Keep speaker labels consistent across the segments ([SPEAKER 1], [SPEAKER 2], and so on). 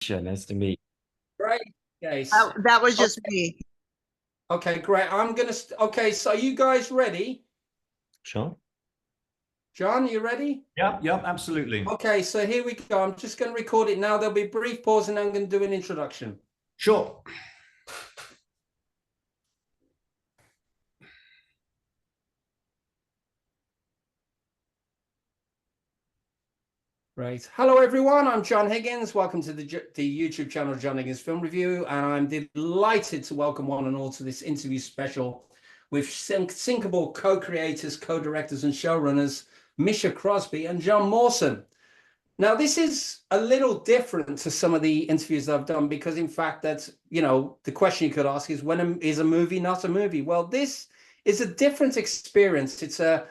[SPEAKER 1] Misha, nice to meet
[SPEAKER 2] Great. Case.
[SPEAKER 3] That was just
[SPEAKER 2] Okay,
[SPEAKER 3] me.
[SPEAKER 2] okay, great. Okay, so are you guys ready?
[SPEAKER 1] you. Sure.
[SPEAKER 2] John, you ready?
[SPEAKER 4] Yep, absolutely.
[SPEAKER 2] Okay, so here we go. I'm just going to record it now. There'll be a brief pause and I'm going to do an introduction.
[SPEAKER 4] Sure.
[SPEAKER 2] Right. Hello, everyone. I'm John Higgins. Welcome to the YouTube channel John Higgins Film Review. And I'm delighted to welcome one and all to this interview special with Sinkable co-creators, co-directors, and showrunners, Misha Crosby and John Mawson. Now, this is a little different to some of the interviews that I've done because, in fact, the question you could ask is, when is a movie not a movie? Well, this is a different experience. It's a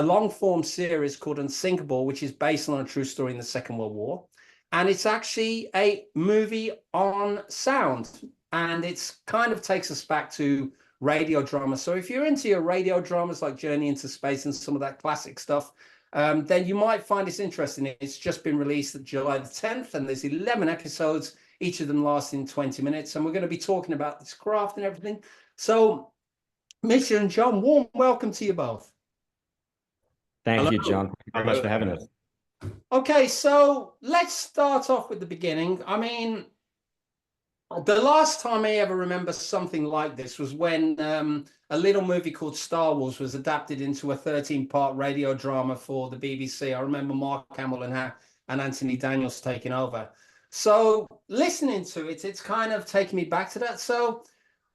[SPEAKER 2] long form series called Unsinkable, which is based on a true story in the Second World War. And it's actually a movie on sound. And it's kind of takes us back to radio drama. So if you're into your radio dramas like Journey into Space and some of that classic stuff, then you might find this interesting. It's just been released at July the 10th, and there's 11 episodes, each of them lasting 20 minutes. And we're going to be talking about this craft and everything. So, Misha and John, warm welcome to you both.
[SPEAKER 1] Thank
[SPEAKER 4] Hello.
[SPEAKER 1] you, John. Thank you very much for having us.
[SPEAKER 2] Okay, so let's start off with the beginning. I mean, the last time I ever remember something like this was when a little movie called Star Wars was adapted into a 13-part radio drama for the BBC. I remember Mark Hamill and Anthony Daniels taking over. So listening to it, it's kind of taking me back to that. So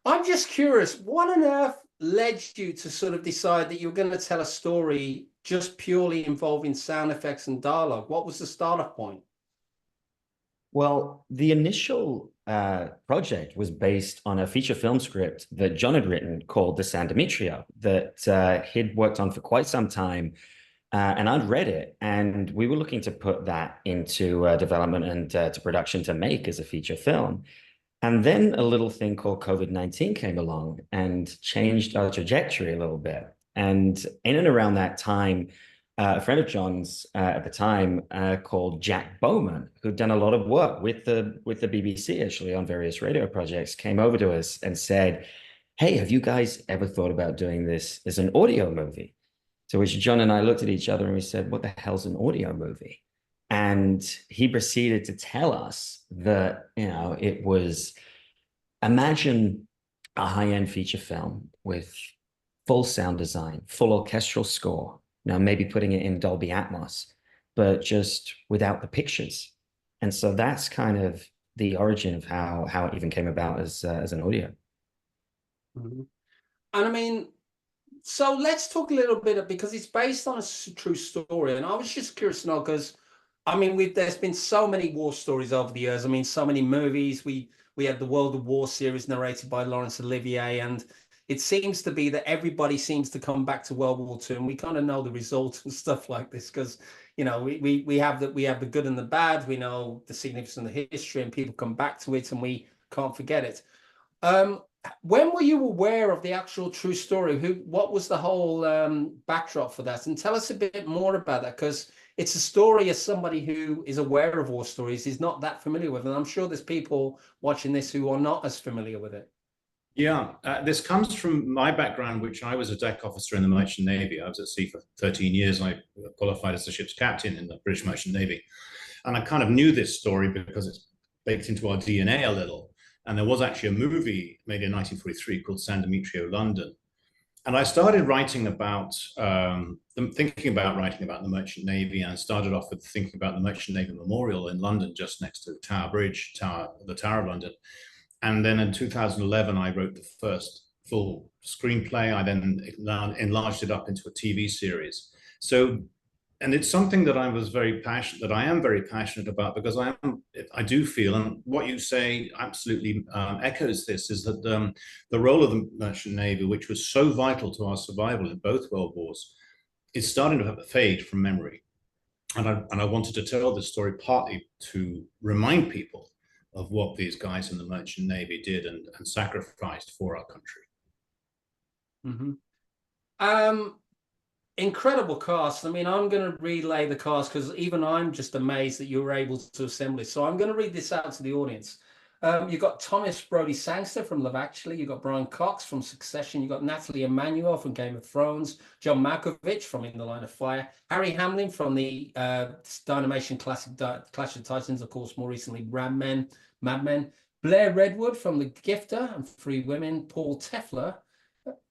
[SPEAKER 2] I'm just curious, what on earth led you to sort of decide that you're going to tell a story just purely involving sound effects and dialogue? What was the startup point?
[SPEAKER 1] Well, the initial project was based on a feature film script that John had written called The San Demetrio that he'd worked on for quite some time. And I'd read it, and we were looking to put that into development and to production to make as a feature film. And then a little thing called COVID-19 came along and changed our trajectory a little bit. And in and around that time, a friend of John's at the time called Jack Bowman, who'd done a lot of work with the BBC actually on various radio projects, came over to us and said, "Hey, have you guys ever thought about doing this as an audio movie?" To which John and I looked at each other and we said, "What the hell's an audio movie?" And he proceeded to tell us that, it was, imagine a high-end feature film with full sound design, full orchestral score. Now, maybe putting it in Dolby Atmos, but just without the pictures. And so that's kind of the origin of how it even came about as an audio.
[SPEAKER 2] Mhm. And I mean, so let's talk a little bit because it's based on a true story. And I was just curious to know because, I mean, there's been so many war stories over the years. I mean, so many movies. We had the World of War series narrated by Laurence Olivier, and it seems to be that everybody seems to come back to World War II, and we kind of know the results and stuff like this because we have the good and the bad. We know the significance of the history, and people come back to it, and we can't forget it. Um, when were you aware of the actual true story? What was the whole backdrop for that? And tell us a bit more about that, because it's a story as somebody who is aware of war stories is not that familiar with, and I'm sure there's people watching this who are not as familiar with it.
[SPEAKER 4] Yeah, this comes from my background, which I was a deck officer in the Merchant Navy. I was at sea for 13 years. I qualified as a ship's captain in the British Merchant Navy. And I kind of knew this story because it's baked into our DNA a little. And there was actually a movie made in 1943 called San Demetrio, London. And I started writing about, thinking about writing about the Merchant Navy, and started off with thinking about the Merchant Navy Memorial in London, just next to Tower Bridge, the Tower of London. And then in 2011, I wrote the first full screenplay. I then enlarged it up into a TV series. So, and it's something that I am very passionate about, because I do feel, and what you say absolutely echoes this, is that the role of the Merchant Navy, which was so vital to our survival in both World Wars, is starting to fade from memory. And I wanted to tell this story partly to remind people of what these guys in the Merchant Navy did and sacrificed for our country.
[SPEAKER 2] Mm-hmm. incredible cast. I mean, I'm going to relay the cast because even I'm just amazed that you were able to assemble it. So I'm going to read this out to the audience. You've got Thomas Brody Sangster from Love Actually. You've got Brian Cox from Succession. You've got Natalie Emmanuel from Game of Thrones. John Malkovich from In the Line of Fire. Harry Hamlin from the Dynamation classic Clash of Titans, of course, more recently Mad Men. Blair Redwood from The Gifter and Free Women. Paul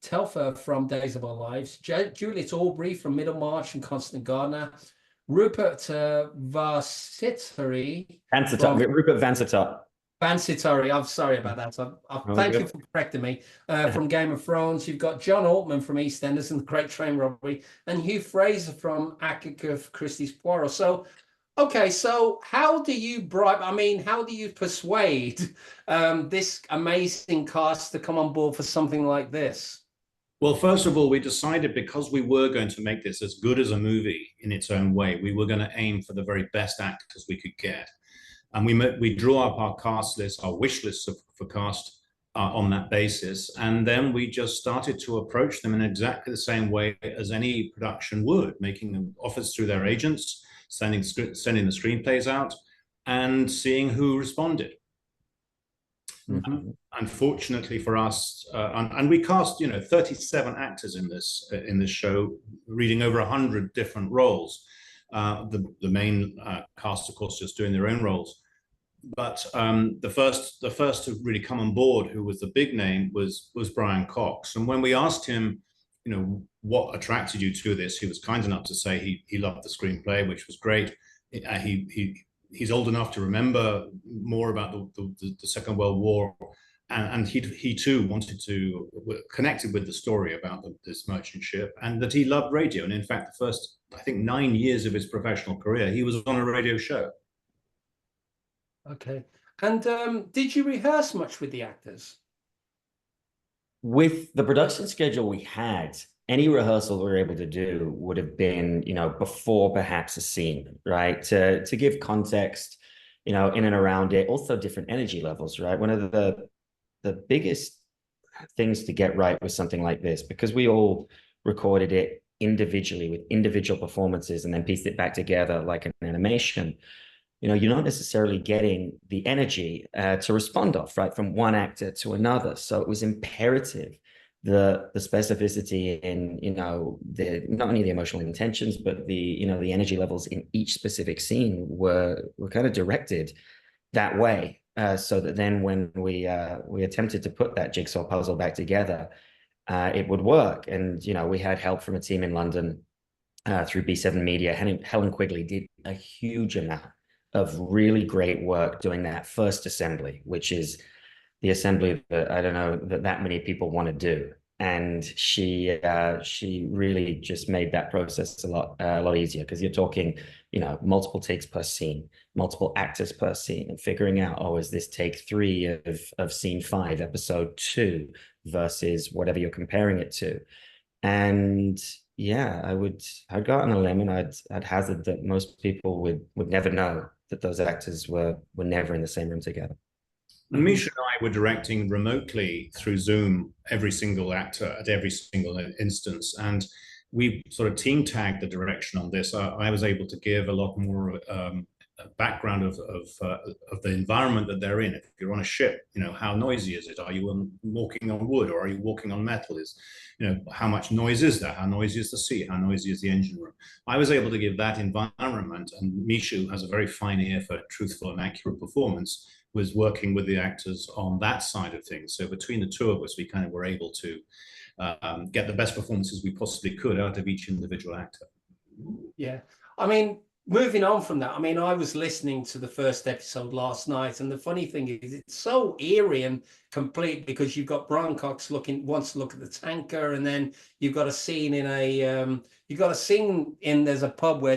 [SPEAKER 2] Telfer from Days of Our Lives. Juliet Aubrey from Middlemarch and Constant Gardener. Rupert Varsitary.
[SPEAKER 1] Rupert
[SPEAKER 2] Vansitari, I'm sorry about that. Thank you for correcting me. From Game of Thrones, you've got John Altman from EastEnders and The Great Train Robbery, and Hugh Fraser from Agatha Christie's Poirot. So, okay, so how do you bribe? I mean, how do you persuade this amazing cast to come on board for something like this?
[SPEAKER 4] Well, first of all, we decided because we were going to make this as good as a movie in its own way, we were going to aim for the very best actors we could get. And we drew up our cast list, our wish list for cast on that basis. And then we just started to approach them in exactly the same way as any production would, making them offers through their agents, sending the screenplays out, and seeing who responded. Mm-hmm. Unfortunately for us, and we cast 37 actors in this show, reading over 100 different roles. The main cast, of course, just doing their own roles. But the first to really come on board, who was the big name, was Brian Cox. And when we asked him, what attracted you to this, he was kind enough to say he loved the screenplay, which was great. He's old enough to remember more about the Second World War, and he too wanted to connected with the story about this merchant ship, and that he loved radio. And in fact, the first, I think, 9 years of his professional career, he was on a radio show.
[SPEAKER 2] Okay. And did you rehearse much with the actors?
[SPEAKER 1] With the production schedule we had, any rehearsal we were able to do would have been, before perhaps a scene, right? To give context, in and around it, also different energy levels, right? One of the biggest things to get right with something like this, because we all recorded it individually with individual performances and then pieced it back together like an animation. You're not necessarily getting the energy to respond off, right, from one actor to another. So it was imperative the specificity in the not only the emotional intentions, but the the energy levels in each specific scene were kind of directed that way, so that then when we attempted to put that jigsaw puzzle back together, it would work. And we had help from a team in London through B7 Media. Helen Quigley did a huge amount of really great work doing that first assembly, which is the assembly that I don't know that many people want to do. And she really just made that process a lot easier, because you're talking, multiple takes per scene, multiple actors per scene, and figuring out, is this take 3 of scene 5, episode 2, versus whatever you're comparing it to. And yeah, I'd go out on a limb, and I'd hazard that most people would never know that those actors were never in the same room together.
[SPEAKER 4] And Misha and I were directing remotely through Zoom every single actor at every single instance, and we sort of team tagged the direction on this. I was able to give a lot more background of the environment that they're in. If you're on a ship, how noisy is it? Are you walking on wood, or are you walking on metal? How much noise is there? How noisy is the sea? How noisy is the engine room? I was able to give that environment, and Misha, who has a very fine ear for truthful and accurate performance, was working with the actors on that side of things. So between the two of us, we kind of were able to get the best performances we possibly could out of each individual actor.
[SPEAKER 2] Yeah, I mean, moving on from that, I mean, I was listening to the first episode last night, and the funny thing is, it's so eerie and complete, because you've got Brian Cox wants to look at the tanker, and then you've got a scene in there's a pub where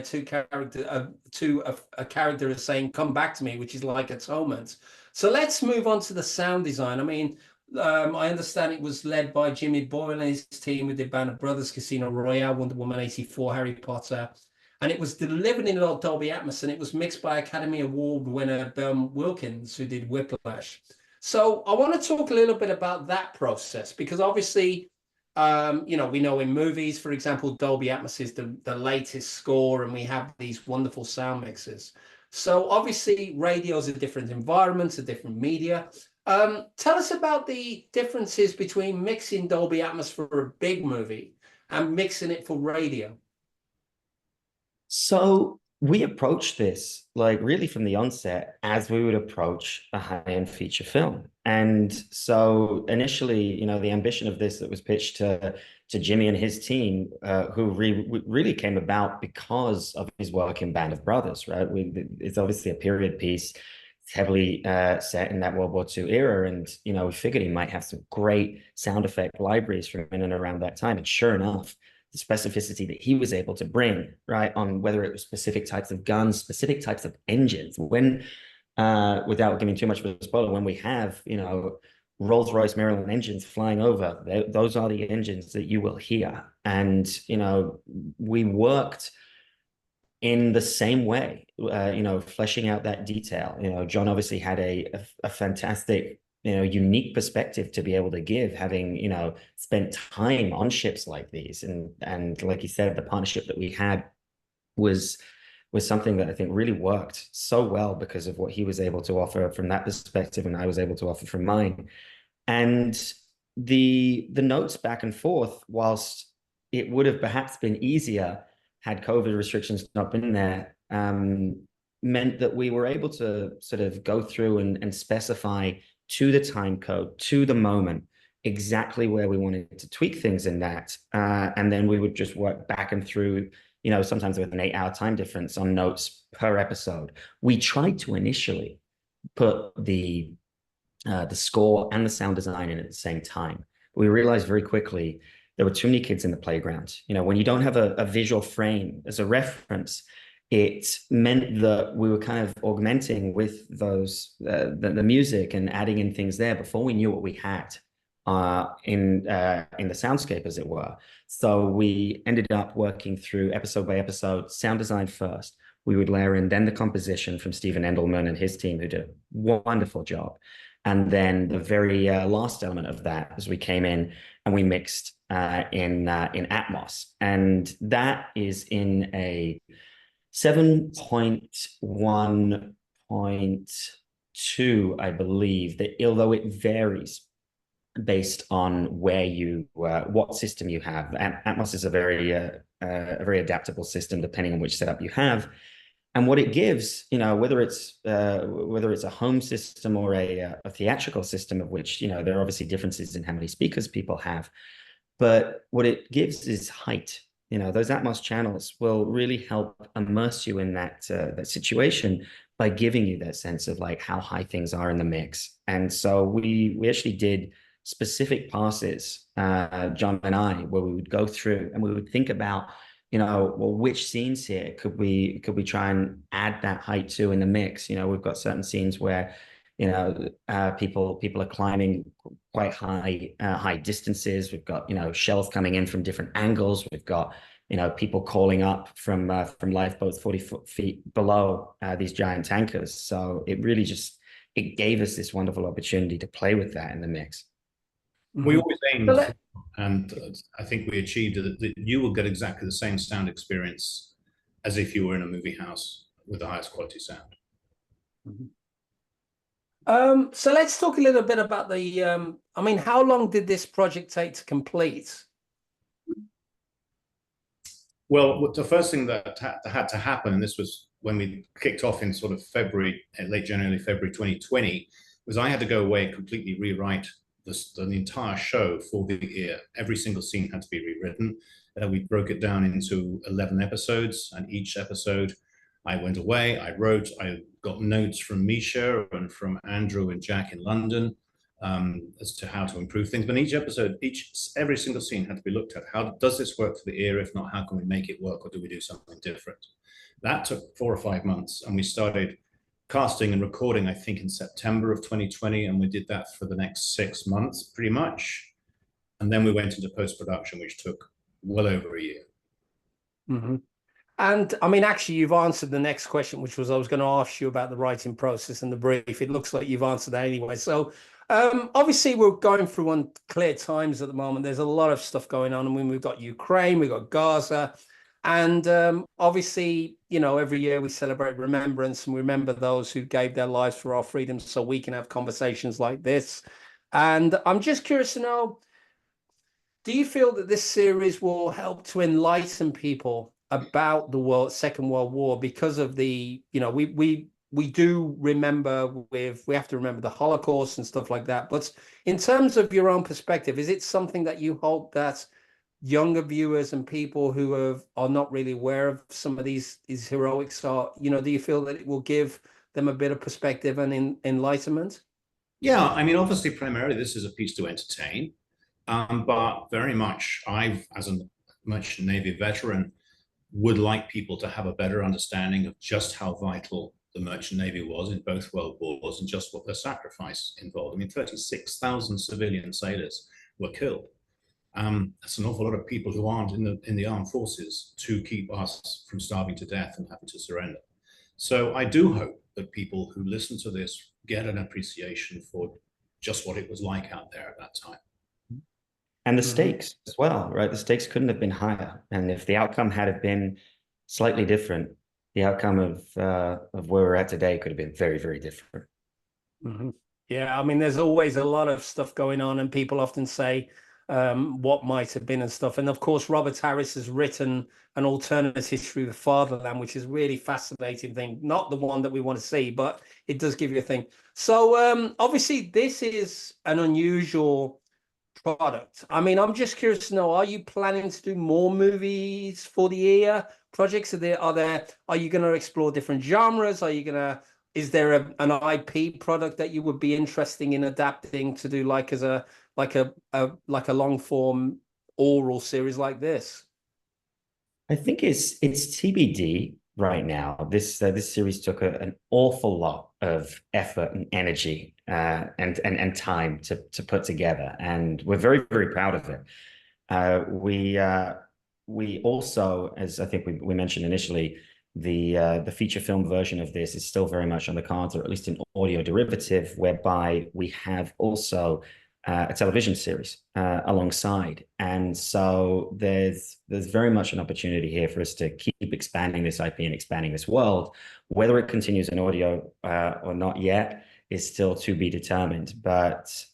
[SPEAKER 2] a character is saying, "Come back to me," which is like atonement. So let's move on to the sound design. I mean, I understand it was led by Jimmy Boyle and his team, who did Band of Brothers, Casino Royale, Wonder Woman 84, Harry Potter. And it was delivered in Dolby Atmos, and it was mixed by Academy Award winner Ben Wilkins, who did Whiplash. So I want to talk a little bit about that process, because obviously You know, we know in movies, for example, Dolby Atmos is the latest score, and we have these wonderful sound mixes. So obviously, radio is a different environment, a different media. Tell us about the differences between mixing Dolby Atmos for a big movie and mixing it for radio.
[SPEAKER 1] So we approached this like really from the onset as we would approach a high-end feature film. And so initially, you know, the ambition of this that was pitched to Jimmy and his team, who really came about because of his work in Band of Brothers, right? It's obviously a period piece. It's heavily set in that World War II era. And, you know, we figured he might have some great sound effect libraries from in and around that time. And sure enough, the specificity that he was able to bring, right, on whether it was specific types of guns, specific types of engines. When, without giving too much of a spoiler, when we have, you know, Rolls-Royce Maryland engines flying over, those are the engines that you will hear. And, you know, we worked in the same way, you know, fleshing out that detail. You know, John obviously had a fantastic, you know, unique perspective to be able to give, having, you know, spent time on ships like these. And like you said, the partnership that we had was something that I think really worked so well because of what he was able to offer from that perspective, and I was able to offer from mine. And the notes back and forth, whilst it would have perhaps been easier had COVID restrictions not been there, meant that we were able to sort of go through and specify to the time code, to the moment, exactly where we wanted to tweak things in that. And then we would just work back and through, you know, sometimes with an 8-hour time difference on notes per episode. We tried to initially put the score and the sound design in at the same time. We realized very quickly there were too many kids in the playground. You know, when you don't have a visual frame as a reference, it meant that we were kind of augmenting with those the music and adding in things there before we knew what we had in the soundscape, as it were. So we ended up working through episode by episode, sound design first. We would layer in then the composition from Stephen Endelman and his team, who did a wonderful job. And then the very last element of that, as we came in and we mixed in Atmos, and that is in a 7.1.2, I believe, that although it varies based on where you what system you have. Atmos is a very adaptable system depending on which setup you have. And what it gives, you know, whether it's a home system or a theatrical system, of which, you know, there are obviously differences in how many speakers people have, but what it gives is height. You know, those Atmos channels will really help immerse you in that situation by giving you that sense of like how high things are in the mix. And so we actually did specific passes, John and I, where we would go through and we would think about, you know, well, which scenes here could we try and add that height to in the mix? You know, we've got certain scenes where, you know, people are climbing quite high distances. We've got, you know, shells coming in from different angles. We've got, you know, people calling up from lifeboats 40 feet below these giant tankers. So it really just, it gave us this wonderful opportunity to play with that in the mix.
[SPEAKER 4] We always aimed, and I think we achieved it, that you will get exactly the same sound experience as if you were in a movie house with the highest quality sound.
[SPEAKER 2] So let's talk a little bit about the, I mean, how long did this project take to complete?
[SPEAKER 4] Well, the first thing that had to happen, and this was when we kicked off in sort of February, late January, February 2020, was I had to go away and completely rewrite the entire show for the ear. Every single scene had to be rewritten. We broke it down into 11 episodes, and each episode I went away, I wrote, I got notes from Misha and from Andrew and Jack in London as to how to improve things. But each episode, every single scene had to be looked at. How does this work for the ear? If not, how can we make it work, or do we do something different? That took 4 or 5 months, and we started casting and recording, I think, in September of 2020, and we did that for the next 6 months, pretty much. And then we went into post-production, which took well over a year.
[SPEAKER 2] And I mean, actually, you've answered the next question, which was I was going to ask you about the writing process and the brief. It looks like you've answered that anyway. So, obviously, we're going through unclear times at the moment. There's a lot of stuff going on. I mean, we've got Ukraine, we've got Gaza, and obviously, you know, every year we celebrate remembrance and we remember those who gave their lives for our freedom, so we can have conversations like this. And I'm just curious to know, do you feel that this series will help to enlighten people about the Second World War because of the, you know, we do remember we have to remember the Holocaust and stuff like that. But in terms of your own perspective, is it something that you hope that younger viewers and people who are not really aware of some of these heroics are, you know, do you feel that it will give them a bit of perspective and enlightenment?
[SPEAKER 4] Yeah, I mean, obviously, primarily this is a piece to entertain, but very much as a merchant navy veteran, would like people to have a better understanding of just how vital the merchant navy was in both world wars and just what their sacrifice involved. I mean, 36,000 civilian sailors were killed. That's an awful lot of people who aren't in the armed forces to keep us from starving to death and having to surrender. So I do hope that people who listen to this get an appreciation for just what it was like out there at that time.
[SPEAKER 1] And the
[SPEAKER 2] Mhm.
[SPEAKER 1] stakes as well, right? The stakes couldn't have been higher. And if the outcome had have been slightly different, the outcome of where we're at today could have been very, very different.
[SPEAKER 2] Mhm. Yeah, I mean, there's always a lot of stuff going on, and people often say what might have been and stuff. And of course, Robert Harris has written an alternate history of the fatherland, which is really fascinating thing. Not the one that we want to see, but it does give you a thing. So obviously, this is an unusual product. I mean, I'm just curious to know, are you planning to do more movies for the year? Projects are you going to explore different genres? Is there an IP product that you would be interested in adapting to do like as a like a long form oral series like this?
[SPEAKER 1] I think it's TBD right now. This series took an awful lot of effort and energy and time to put together, and we're very, very proud of it. We also, as I think we mentioned initially, the feature film version of this is still very much on the cards, or at least an audio derivative, whereby we have also a television series alongside. And so there's very much an opportunity here for us to keep expanding this IP and expanding this world. Whether it continues in audio or not yet is still to be determined. But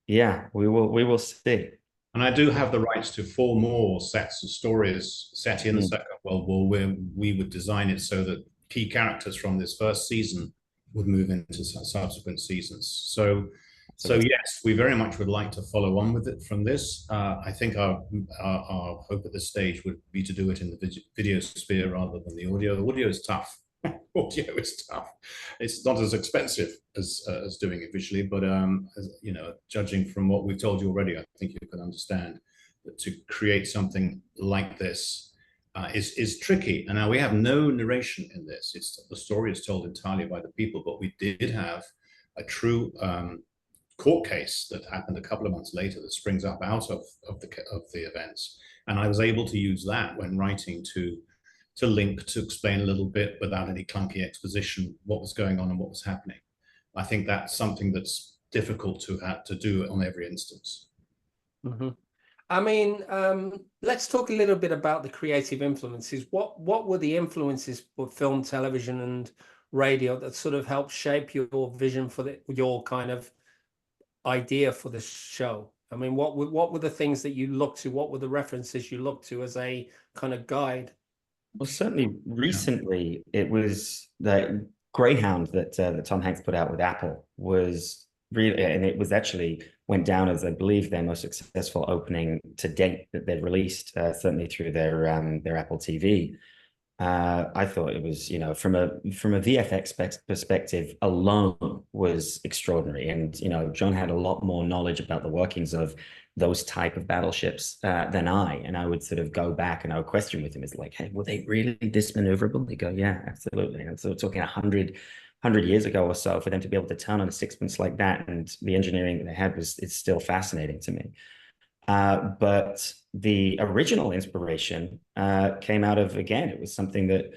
[SPEAKER 1] yeah, we will see.
[SPEAKER 4] And I do have the rights to 4 more sets of stories set in the
[SPEAKER 1] Mm.
[SPEAKER 4] Second World War, where we would design it so that key characters from this first season would move into subsequent seasons. So yes, we very much would like to follow on with it from this. I think our hope at this stage would be to do it in the video sphere rather than the audio. The audio is tough. Audio is tough. It's not as expensive as doing it visually, but as, you know, judging from what we've told you already, I think you can understand that to create something like this is tricky. And now we have no narration in this. The story is told entirely by the people, but we did have a true court case that happened a couple of months later that springs up out of the events, and I was able to use that when writing to link, to explain a little bit without any clunky exposition what was going on and what was happening. I think that's something that's difficult to have to do on every instance.
[SPEAKER 2] Mhm. I mean, let's talk a little bit about the creative influences. What were the influences for film, television, and radio that sort of helped shape your vision for your kind of idea for the show? I mean, what were the things that you looked to? What were the references you looked to as a kind of guide?
[SPEAKER 1] Well, certainly
[SPEAKER 4] Yeah.
[SPEAKER 1] recently it was the Greyhound that Tom Hanks put out with Apple was really, and it was actually went down as I believe their most successful opening to date that they've released, certainly through their Apple TV. I thought it was, you know, from a VFX perspective alone was extraordinary, and you know, John had a lot more knowledge about the workings of those type of battleships than I, and I would sort of go back and I would question with him, is like, hey, were they really this maneuverable? They go, yeah, absolutely. And so we're talking 100 years ago or so, for them to be able to turn on a sixpence like that, and the engineering that they had was, it's still fascinating to me. But the original inspiration came out of, again, it was something that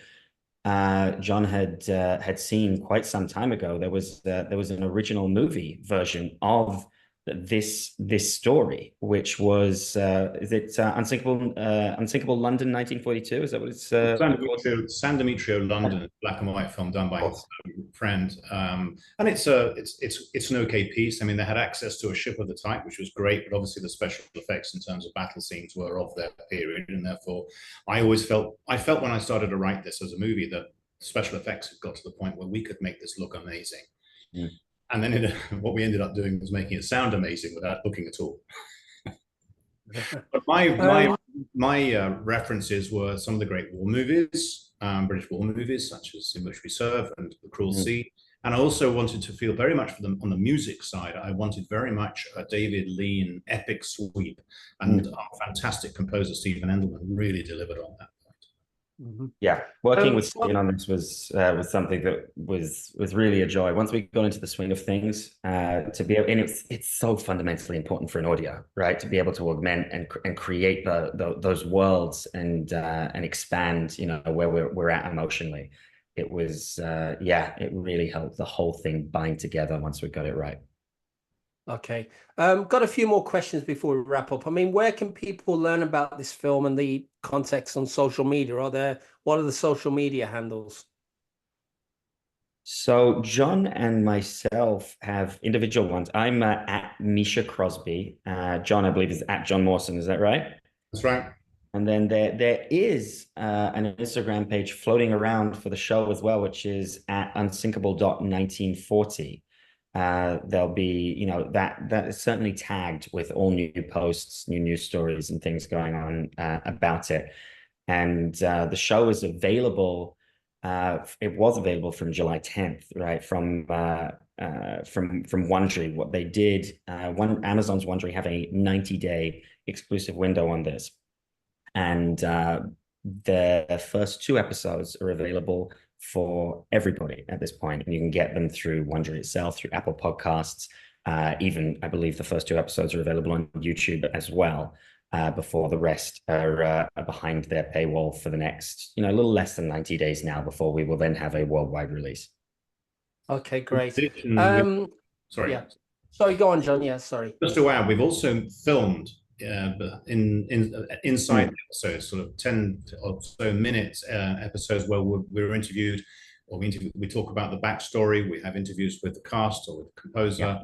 [SPEAKER 1] John had seen quite some time ago. There was an original movie version of this story, which was is it Unsinkable London 1942? Is that what it's called?
[SPEAKER 4] San Demetrio, London, black and white film done by his friend, and it's an okay piece. I mean, they had access to a ship of the type, which was great, but obviously the special effects in terms of battle scenes were of their period, and therefore I felt when I started to write this as a movie that special effects had got to the point where we could make this look amazing. Mm. And then what we ended up doing was making it sound amazing without looking at all. But my references were some of the great war movies, British war movies, such as In Which We Serve and The Cruel Sea. And I also wanted to feel very much for them on the music side. I wanted very much a David Lean epic sweep, and our fantastic composer Stephen Endelman really delivered on that.
[SPEAKER 1] Yeah, working with Stephen on this was something that was really a joy. Once we got into the swing of things, to be able, and it's so fundamentally important for an audio, right? To be able to augment and create those worlds and expand, you know, where we're at emotionally. It was it really helped the whole thing bind together once we got it right.
[SPEAKER 2] Okay. Got a few more questions before we wrap up. I mean, where can people learn about this film and the context on social media? What are the social media handles?
[SPEAKER 1] So John and myself have individual ones. I'm at Misha Crosby. John, I believe, is at John Mawson. Is that right?
[SPEAKER 4] That's right.
[SPEAKER 1] And then there is an Instagram page floating around for the show as well, which is at unsinkable.1940. There'll be, you know, that is certainly tagged with all new posts, new news stories and things going on about it. And the show is available. It was available from July 10th, right? From Wondery. What they did, Amazon's Wondery have a 90-day exclusive window on this. And the first 2 episodes are available for everybody at this point, and you can get them through Wondery itself, through Apple Podcasts. Even I believe the first 2 episodes are available on YouTube as well, before the rest are behind their paywall for the next, you know, a little less than 90 days now, before we will then have a worldwide release.
[SPEAKER 2] Okay, great.
[SPEAKER 4] Sorry.
[SPEAKER 2] Yeah. Sorry, go on, John. Yeah, sorry.
[SPEAKER 4] Just to add, we've also filmed inside episodes, sort of 10 or so minutes episodes where we're interviewed, or we talk about the backstory. We have interviews with the cast or with the composer.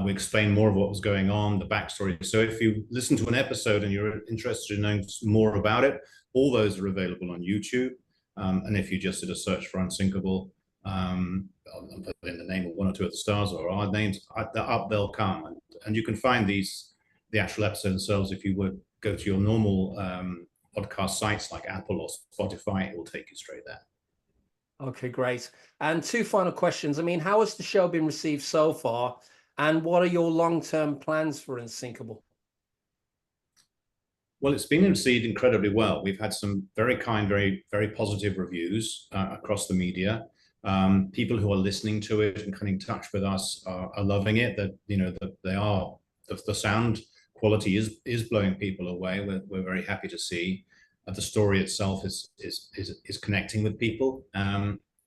[SPEAKER 4] We explain more of what was going on, the backstory. So if you listen to an episode and you're interested in knowing more about it, all those are available on YouTube. And if you just did a search for Unsinkable, and put in the name of one or two of the stars or our names, up they'll come. And you can find the actual episodes themselves if you would go to your normal podcast sites like Apple or Spotify. It will take you straight there.
[SPEAKER 2] Okay, great. And 2 final questions. I mean, how has the show been received so far? And what are your long-term plans for Unsinkable?
[SPEAKER 4] Well, it's been received incredibly well. We've had some very kind, very, very positive reviews across the media. People who are listening to it and coming in touch with us are loving it. That, you know, that they are, the sound quality is blowing people away. We're very happy to see the story itself is connecting with people.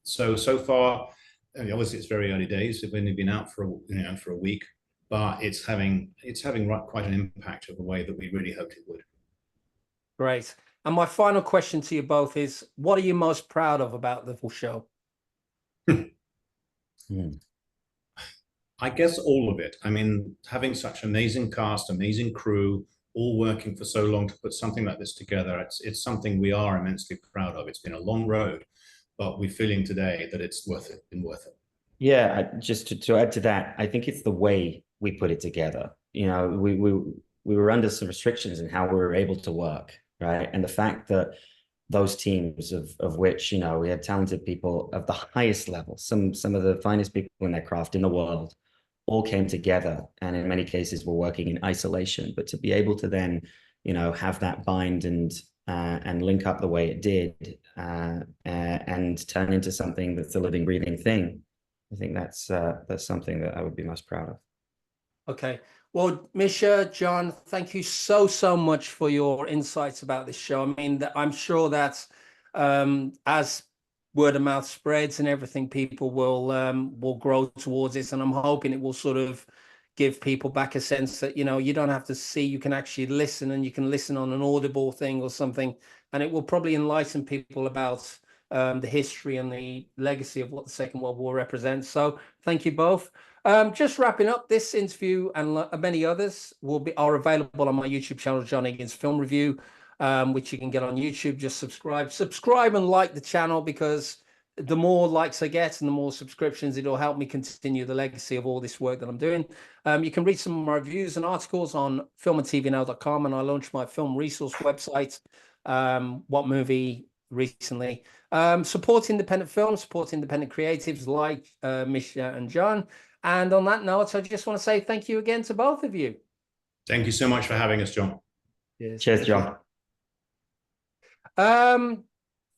[SPEAKER 4] So far, I mean, obviously it's very early days. We've only been out for a week, but it's having quite an impact of the way that we really hoped it would.
[SPEAKER 2] Great. And my final question to you both is, what are you most proud of about the show?
[SPEAKER 4] I guess all of it. I mean, having such amazing cast, amazing crew, all working for so long to put something like this together, it's something we are immensely proud of. It's been a long road, but we're feeling today that it's been worth it.
[SPEAKER 1] Yeah, just to add to that, I think it's the way we put it together. You know, we were under some restrictions in how we were able to work, right? And the fact that those teams of which, you know, we had talented people of the highest level, some of the finest people in their craft in the world, all came together, and in many cases were working in isolation. But to be able to then, you know, have that bind and link up the way it did, and turn into something that's a living, breathing thing, I think that's something that I would be most proud of.
[SPEAKER 2] Okay. Well, Misha, John, thank you so much for your insights about this show. I mean, I'm sure that as word of mouth spreads and everything, people will grow towards this, and I'm hoping it will sort of give people back a sense that, you know, you don't have to see, you can actually listen, and you can listen on an Audible thing or something, and it will probably enlighten people about the history and the legacy of what the Second World War represents. So thank you both. Just wrapping up, this interview and many others are available on my YouTube channel, John Higgins Film Review, which you can get on YouTube. Just subscribe and like the channel, because the more likes I get and the more subscriptions, it'll help me continue the legacy of all this work that I'm doing. You can read some of my reviews and articles on filmandtvnow.com, and I launched my film resource website, What Movie, recently. Support independent films, support independent creatives like Misha and John. And on that note, I just want to say thank you again to both of you.
[SPEAKER 4] Thank you so much for having us, John.
[SPEAKER 1] Cheers, John.